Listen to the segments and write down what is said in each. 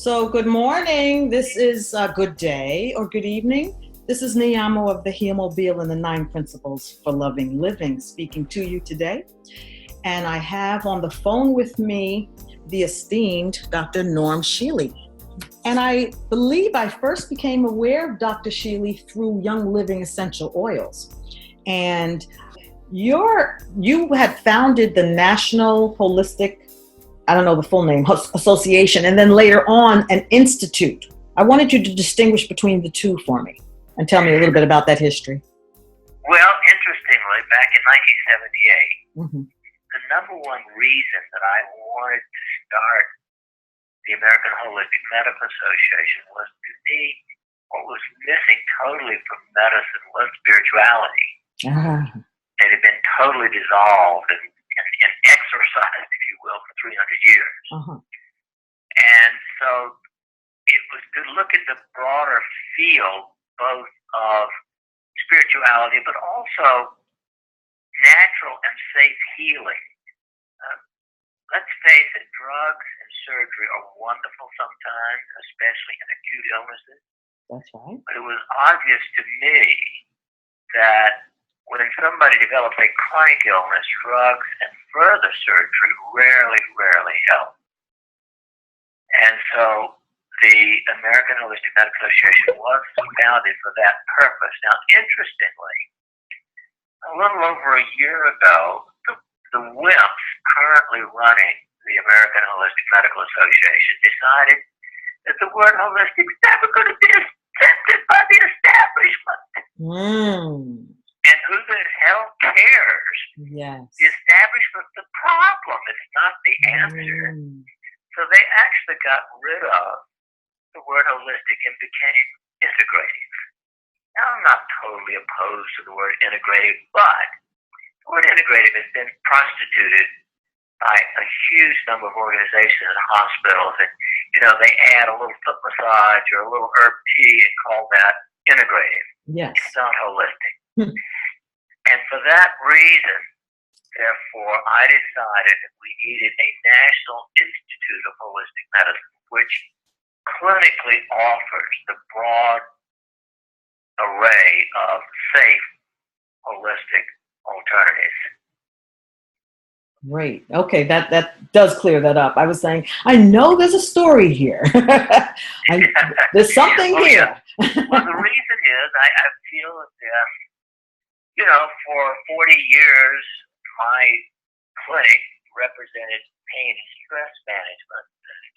So good morning. This is good day or good evening. This is Niamo of the HealMobile and the 9 Principles for Loving Living speaking to you today. And I have on the phone with me the esteemed Dr. Norm Shealy. And I believe I first became aware of Dr. Shealy through Young Living Essential Oils. And you had founded the National Holistic, I don't know the full name, association, and then later on an institute. I wanted you to distinguish between the two for me and tell me a little bit about that history. Well, interestingly, back in 1978, the number one reason that I wanted to start the American Holistic Medical Association was to me what was missing totally from medicine was spirituality. It had been totally dissolved and exorcised, if you will, for 300 years. And so it was to look at the broader field, both of spirituality, but also natural and safe healing. Let's face it, drugs and surgery are wonderful sometimes, especially in acute illnesses. That's right. But it was obvious to me that when somebody develops a chronic illness, drugs and further surgery rarely help. And so the American Holistic Medical Association was founded for that purpose. Now, interestingly, a little over a year ago, the WIMPs currently running the American Holistic Medical Association decided that the word holistic is never going to be accepted by the establishment. And who the hell cares? Yes. The establishment's the problem. It's not the answer. So they actually got rid of the word holistic and became integrative. Now, I'm not totally opposed to the word integrative, but the word integrative has been prostituted by a huge number of organizations and hospitals. And, they add a little foot massage or a little herb tea and call that integrative. Yes. It's not holistic. And for that reason, therefore, I decided that we needed a National Institute of Holistic Medicine, which clinically offers the broad array of safe, holistic alternatives. Great. Okay, that does clear that up. I was saying, I know there's a story here. There's something here. Yeah. Well, the reason is I feel that for 40 years, my clinic represented pain and stress management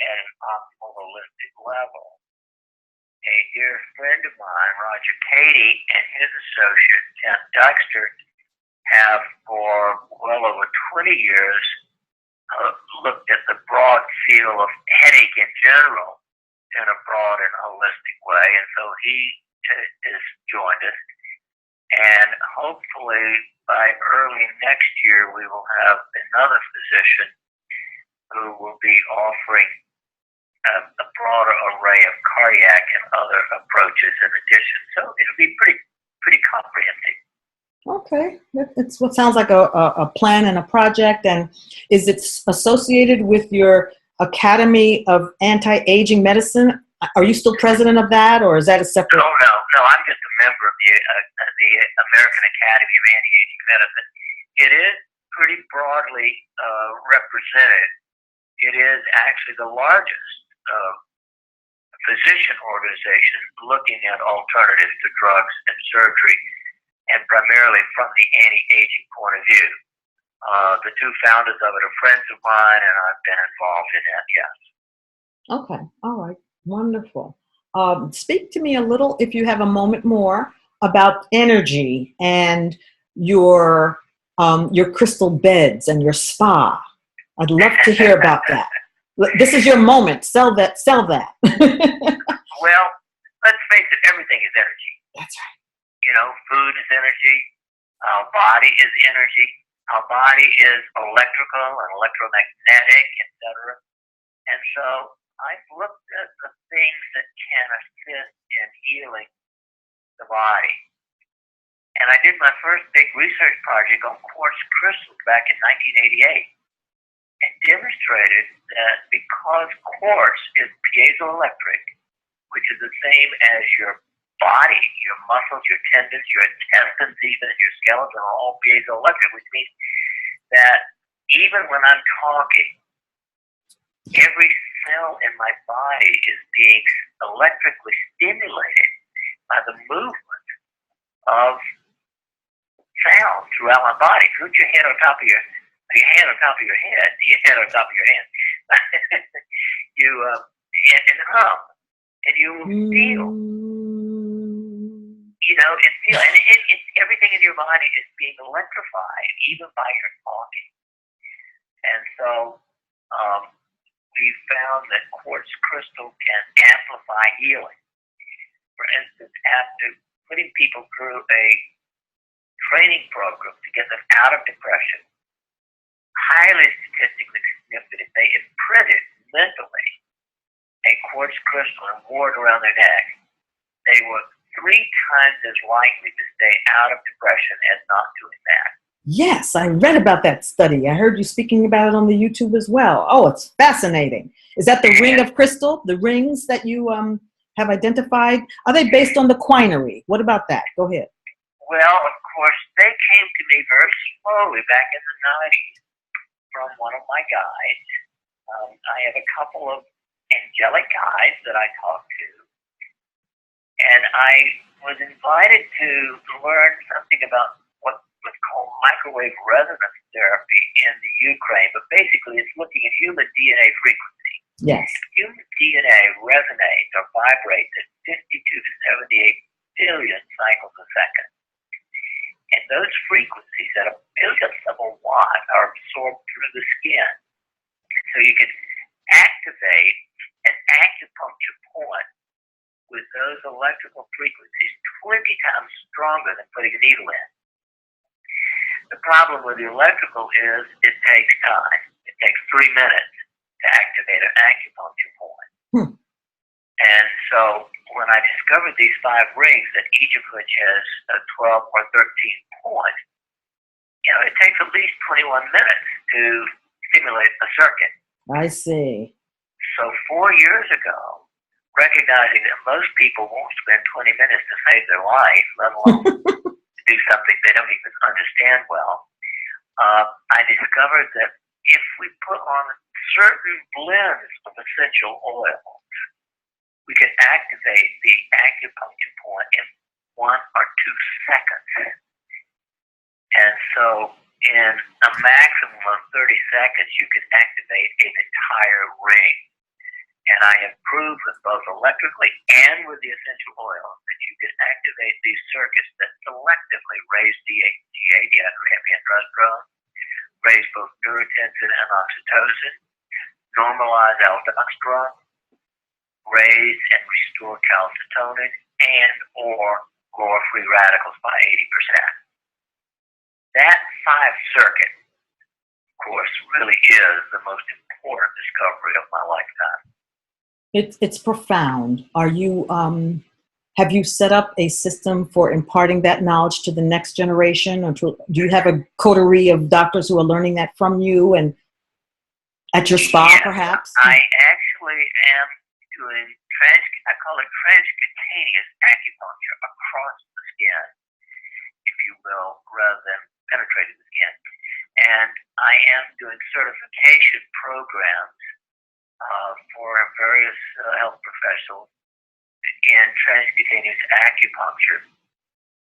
at an optimal holistic level. A dear friend of mine, Roger Cady, and his associate, Ken Dexter, have for well over 20 years looked at the broad field of headache in general in a broad and holistic way. And so he has joined us. And hopefully by early next year, we will have another physician who will be offering a broader array of cardiac and other approaches in addition. So it'll be pretty comprehensive. Okay. It's what sounds like a plan and a project. And is it associated with your Academy of Anti-Aging Medicine? Are you still president of that, or is that a separate? No. I'm just a member of the American Academy of Anti-Aging Medicine. It is pretty broadly represented. It is actually the largest physician organization looking at alternatives to drugs and surgery, and primarily from the anti-aging point of view. The two founders of it are friends of mine, and I've been involved in that, yes. Okay. All right. Wonderful. Speak to me a little, if you have a moment more, about energy and your crystal beds and your spa. I'd love to hear about that. This is your moment. Sell that. Well, let's face it, everything is energy. That's right. Food is energy. Our body is energy. Our body is electrical and electromagnetic, etc. And so I've looked at the things that can assist in healing the body. And I did my first big research project on quartz crystals back in 1988. And demonstrated that because quartz is piezoelectric, which is the same as your body, your muscles, your tendons, your intestines, even your skeleton are all piezoelectric, which means that even when I'm talking, every cell in my body is being electrically stimulated by the movement of sound throughout my body. Put your hand on top of your hand on top of your head, your head on top of your hand. You and hum, and you will feel. You know, it's everything in your body is being electrified, even by your talking. And so we found that quartz crystal can amplify healing. For instance, after putting people through a training program to get them out of depression, highly statistically significant, they imprinted mentally a quartz crystal and wore it around their neck. They were 3 times as likely to stay out of depression as not doing that. Yes, I read about that study. I heard you speaking about it on the YouTube as well. Oh, it's fascinating. Is that the ring of crystal? The rings that you have identified? Are they based on the quinary? What about that? Go ahead. Well, of course, they came to me very slowly back in the 90s from one of my guides. I have a couple of angelic guides that I talk to. And I was invited to learn something about what was called microwave resonance therapy in the Ukraine. But basically, it's looking at human DNA frequency. Yes. Human DNA resonates or vibrates at 52 to 78 billion cycles a second. And those frequencies at a billionth of a watt are absorbed through the skin. So you can activate an acupuncture point with those electrical frequencies 20 times stronger than putting a needle in. The problem with the electrical is it takes time. It takes 3 minutes to activate an acupuncture point. And so when I discovered these 5 rings, that each of which has a 12 or 13 points, you know, it takes at least 21 minutes to stimulate a circuit. I see. So 4 years ago, recognizing that most people won't spend 20 minutes to save their life, let alone to do something they don't even understand well, I discovered that if we put on certain blends of essential oils, we can activate the acupuncture point in 1 or 2 seconds. And so in a maximum of 30 seconds, you can activate an entire ring. And I have proved with both electrically and with the essential oils that you can activate these circuits that selectively raise DHEA, dihydroepiandrosterone, raise both neurotensin and oxytocin, normalize aldosterone, raise and restore calcitonin, and or lower free radicals by 80%. That 5-circuit, of course, really is the most important discovery of my lifetime. It's profound. Are you have you set up a system for imparting that knowledge to the next generation, or do you have a coterie of doctors who are learning that from you and at your spa, perhaps? I actually am doing I call it transcutaneous acupuncture across the skin, if you will, rather than penetrating the skin. And I am doing certification programs for various health professionals in transcutaneous acupuncture.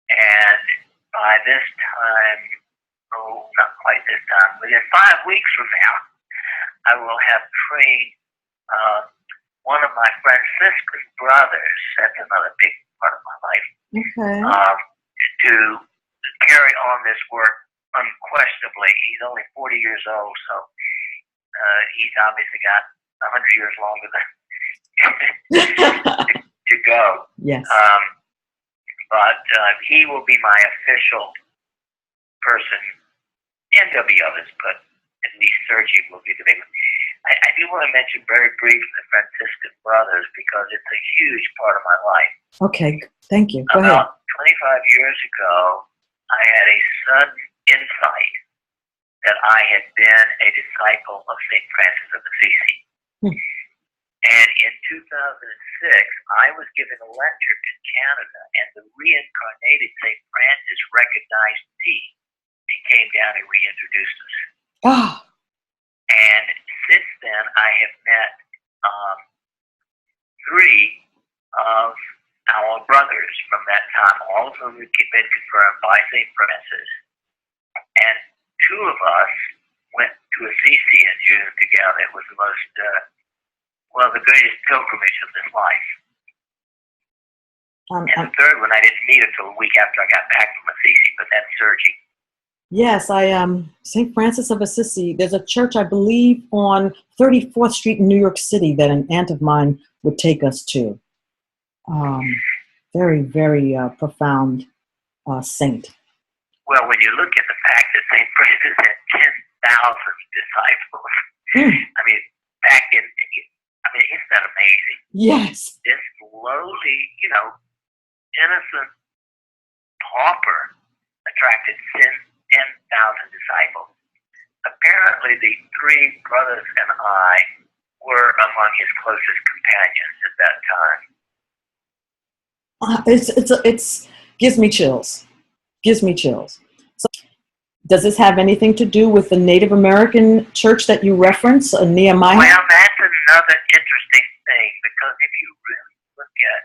And by this time, not quite this time, within 5 weeks from now, I will have trained one of my Franciscan brothers, that's another big part of my life, to carry on this work unquestionably. He's only 40 years old, so he's obviously got 100 years longer than to go. Yes. But he will be my official person, and there'll be others, but at least Sergi will be the big one. I do want to mention very briefly the Franciscan brothers because it's a huge part of my life. Okay, thank you. Go ahead. About 25 years ago, I had a sudden insight that I had been a disciple of St. Francis of Assisi. Hmm. And in 2006, I was given a lecture in Canada, and the reincarnated St. Francis recognized me and came down and reintroduced us. Ah, And since then, I have met three of our brothers from that time, all of whom had been confirmed by St. Francis. And two of us went to Assisi in June together. It was the most, the greatest pilgrimage of this life. And the third one, I didn't meet until a week after I got back from Assisi, but that's Sergi. yes, St. Francis of Assisi, there's a church, I believe, on 34th Street in New York City that an aunt of mine would take us to. Very, very profound saint. Well, when you look at the fact that St. Francis had 10,000 disciples, I mean, isn't that amazing? Yes. This lowly, innocent pauper attracted 10,000 disciples. Apparently, the three brothers and I were among his closest companions at that time. It's gives me chills. Gives me chills. So, does this have anything to do with the Native American church that you reference, Nehemiah? Well, that's another interesting thing, because if you really look at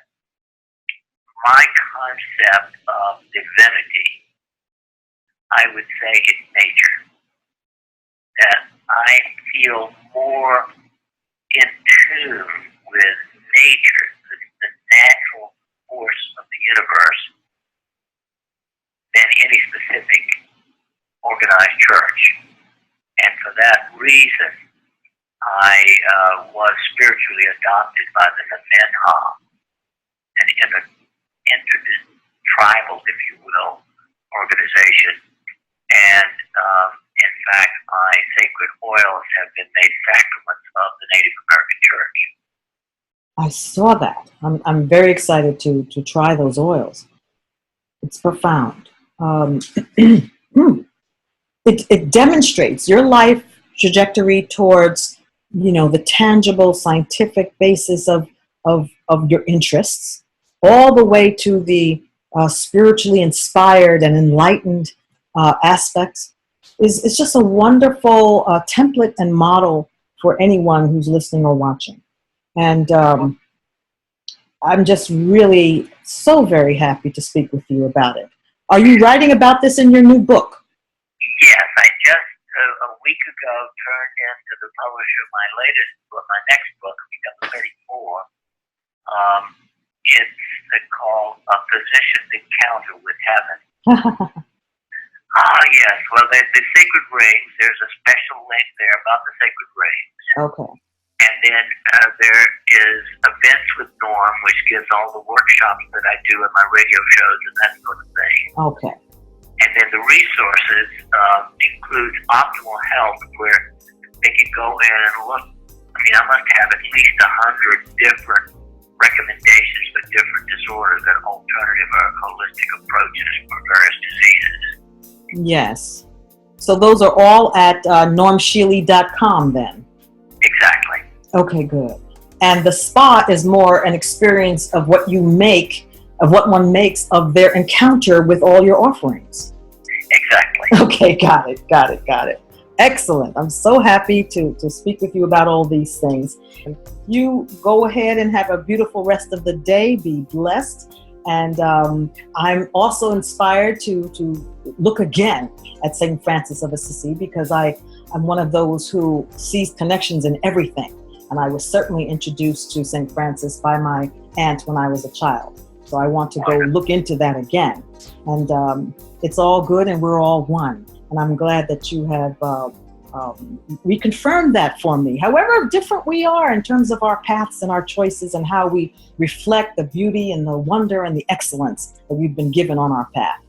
my concept of divinity, I would say it's nature. That I feel more in tune with nature, the natural force of the universe, than any specific organized church. And for that reason, I was spiritually adopted by the Namenha, an intertribal, if you will, organization. And in fact, my sacred oils have been made sacraments of the Native American Church. I saw that. I'm very excited to try those oils. It's profound. It demonstrates your life trajectory towards, the tangible scientific basis of your interests, all the way to the spiritually inspired and enlightened aspects. Is just a wonderful template and model for anyone who's listening or watching. And I'm just really so very happy to speak with you about it. Are you writing about this in your new book? Yes, I just a week ago turned into the publisher my latest book, my next book, number 34. It's called A Physician's Encounter with Heaven. Yes. Well, the sacred rings, there's a special link there about the sacred rings. Okay. And then there is Events with Norm, which gives all the workshops that I do at my radio shows and that sort of thing. Okay. And then the resources includes Optimal Health, where they can go in and look. I must have at least 100 different recommendations for different disorders and alternative or holistic approaches for various diseases. Yes. So those are all at normshealy.com then? Exactly. Okay, good. And the spa is more an experience of what you make, of what one makes of their encounter with all your offerings. Exactly. Okay, got it. Excellent. I'm so happy to speak with you about all these things. You go ahead and have a beautiful rest of the day. Be blessed. And I'm also inspired to look again at St. Francis of Assisi, because I'm one of those who sees connections in everything. And I was certainly introduced to St. Francis by my aunt when I was a child. So I want to go look into that again. And it's all good and we're all one. And I'm glad that you have reconfirmed that for me. However different we are in terms of our paths and our choices and how we reflect the beauty and the wonder and the excellence that we've been given on our path.